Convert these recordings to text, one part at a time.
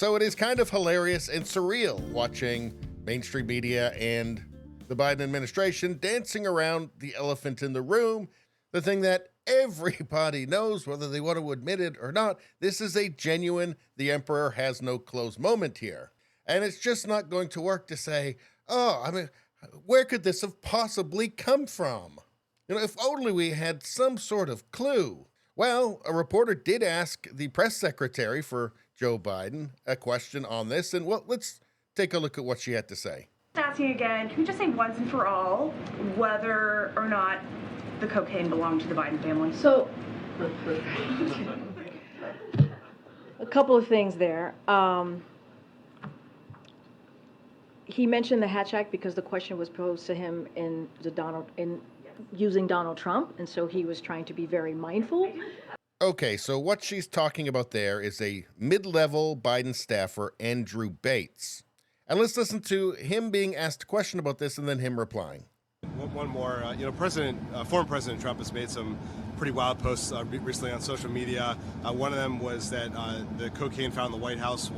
So it is kind of hilarious and surreal watching mainstream media and the Biden administration dancing around the elephant in the room, the thing that everybody knows, whether they want to admit it or not. This is a genuine, the emperor has no clothes moment here. And it's just not going to work to say, oh, I mean, where could this have possibly come from? If only we had some sort of clue. Well, a reporter did ask the press secretary for Joe Biden a question on this, and well, let's take a look at what she had to say. Asking again, can you just say once and for all whether or not the cocaine belonged to the Biden family? So, a couple of things there. He mentioned the Hatch Act because the question was posed to him using Donald Trump, and so he was trying to be very mindful. Okay, so what she's talking about there is a mid-level Biden staffer, Andrew Bates. And let's listen to him being asked a question about this and then him replying. One more, former President Trump has made some pretty wild posts recently on social media. One of them was that the cocaine found in the White House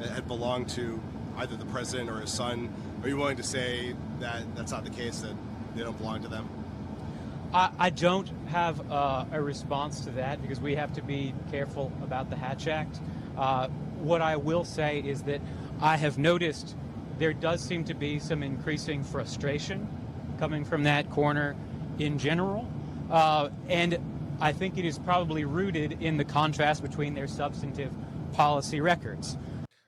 had belonged to either the president or his son. Are you willing to say that that's not the case, that they don't belong to them? I don't have a response to that because we have to be careful about the Hatch Act. What I will say is that I have noticed there does seem to be some increasing frustration coming from that corner in general. And I think it is probably rooted in the contrast between their substantive policy records.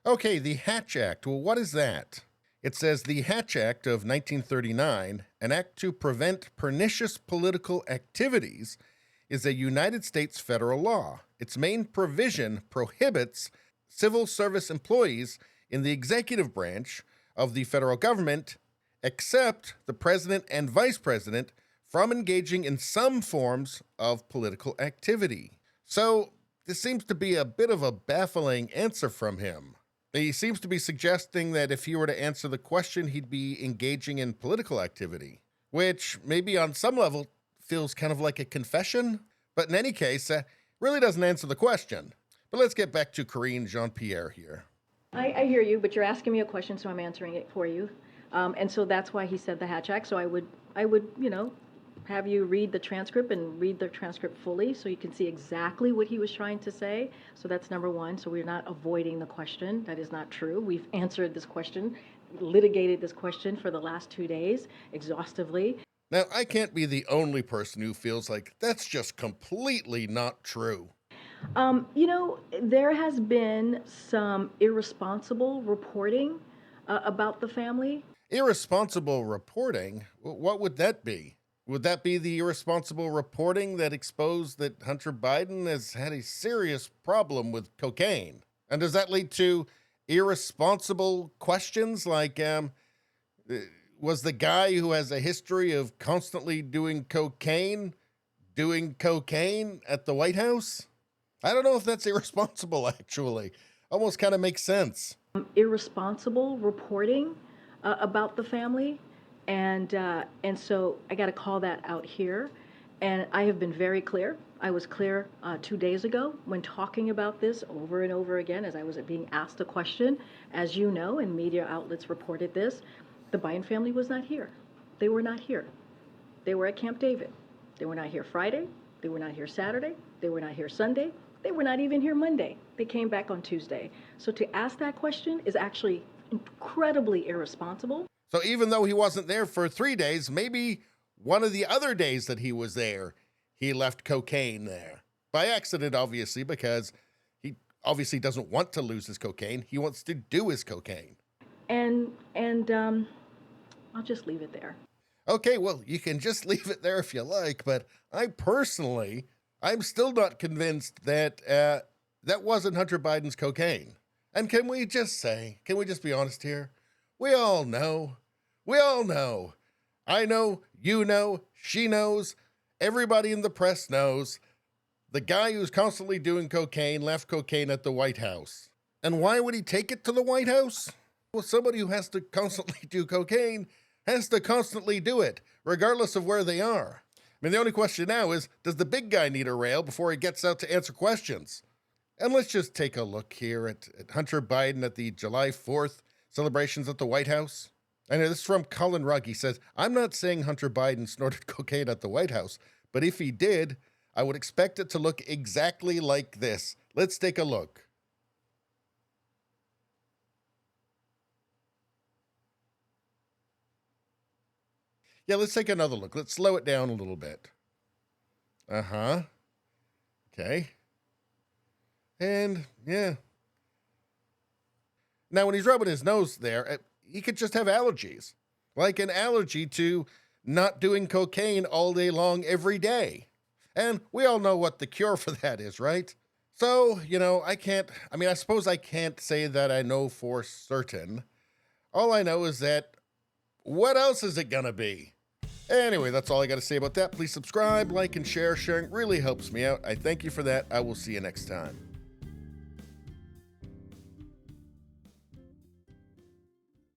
Okay, the Hatch Act. Well, what is that? It says the Hatch Act of 1939, an act to prevent pernicious political activities, is a United States federal law. Its main provision prohibits civil service employees in the executive branch of the federal government, except the president and vice president, from engaging in some forms of political activity. So this seems to be a bit of a baffling answer from him. He seems to be suggesting that if he were to answer the question, he'd be engaging in political activity, which maybe on some level feels kind of like a confession. But in any case, really doesn't answer the question. But let's get back to Karine Jean-Pierre here. I hear you, but you're asking me a question, so I'm answering it for you. And so that's why he said the Hatch Act. So I would, have you read the transcript and read the transcript fully so you can see exactly what he was trying to say. So that's number one. So we're not avoiding the question. That is not true. We've answered this question, litigated this question for the last 2 days exhaustively. Now, I can't be the only person who feels like that's just completely not true. There has been some irresponsible reporting about the family. Irresponsible reporting? What would that be? Would that be the irresponsible reporting that exposed that Hunter Biden has had a serious problem with cocaine? And does that lead to irresponsible questions like, was the guy who has a history of constantly doing cocaine at the White House? I don't know if that's irresponsible, actually. Almost kind of makes sense. Irresponsible reporting about the family. And so I got to call that out here. And I have been very clear. I was clear 2 days ago when talking about this over and over again as I was being asked a question. As you know, and media outlets reported this, the Biden family was not here. They were not here. They were at Camp David. They were not here Friday. They were not here Saturday. They were not here Sunday. They were not even here Monday. They came back on Tuesday. So to ask that question is actually incredibly irresponsible. So even though he wasn't there for 3 days, maybe one of the other days that he was there, he left cocaine there. By accident, obviously, because he obviously doesn't want to lose his cocaine. He wants to do his cocaine. And I'll just leave it there. Okay, well, you can just leave it there if you like, but I'm still not convinced that that wasn't Hunter Biden's cocaine. And can we just be honest here? We all know. I know, you know, she knows, everybody in the press knows. The guy who's constantly doing cocaine left cocaine at the White House. And why would he take it to the White House? Well, somebody who has to constantly do cocaine has to constantly do it, regardless of where they are. I mean, the only question now is, does the big guy need a rail before he gets out to answer questions? And let's just take a look here at Hunter Biden at the July 4th celebrations at the White House. I know this is from Colin Rugg. He says, I'm not saying Hunter Biden snorted cocaine at the White House, but if he did, I would expect it to look exactly like this. Let's take a look. Yeah, let's take another look. Let's slow it down a little bit. Uh-huh. Okay. And, yeah. Now, when he's rubbing his nose there, he could just have allergies. Like an allergy to not doing cocaine all day long every day. And we all know what the cure for that is, right? So, I suppose I can't say that I know for certain. All I know is that, what else is it gonna be? Anyway, that's all I got to say about that. Please subscribe, like, and share. Sharing really helps me out. I thank you for that. I will see you next time.